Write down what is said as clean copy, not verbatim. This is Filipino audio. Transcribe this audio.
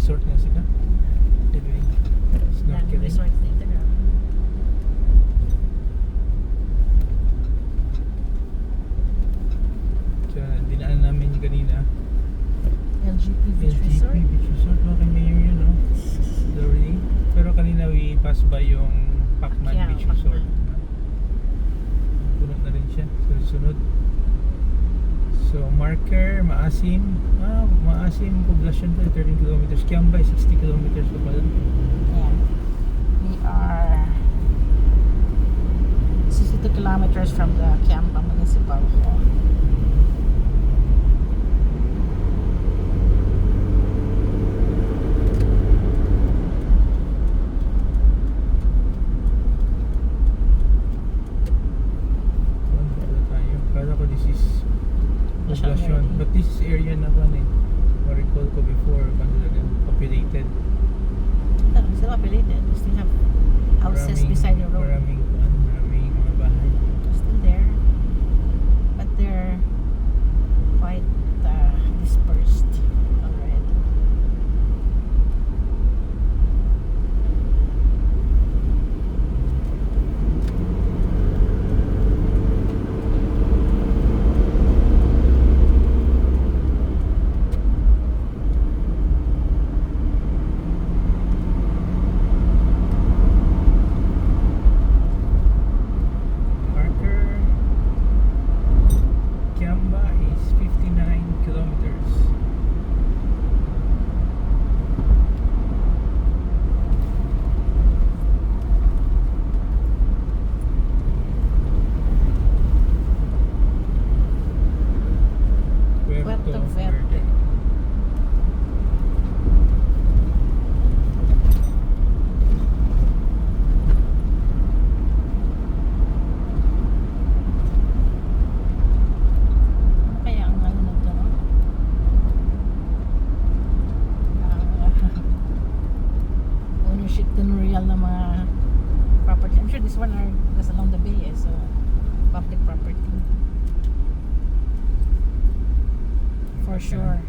resort nga sila. Anyway, Daming snorkeling. resorts dito na. So, dinaan namin yung kanina. LGP Beach LGP Resort. Beach Resort. Okay na yun, no? Already. Pero kanina we passed by yung Pacman Yeah, Beach Pacman. Resort. Puno na rin siya. Sunod. So, marker, Maasim. Maasim, poblasyon pa, 13 kilometers. Kiambay, 60 kilometers pa pala. Yeah. We are 62 kilometers from the Kiamba Municipal Hall. Saan pala tayo? Kala ko this is National poblasyon. Area. But this is area na pa eh. Ma-recall ko before, kung talaga populated. It's still populated. We still have houses beside the road. Maraming mga bahay. Still there. But they're quite dispersed already. Marker Kiamba is 59 kilometers. Puerto Verde. Ano kaya ang ano nito, no? Ownership tenurial ng mga property. I'm sure this one are just along the bay, so public property. For sure.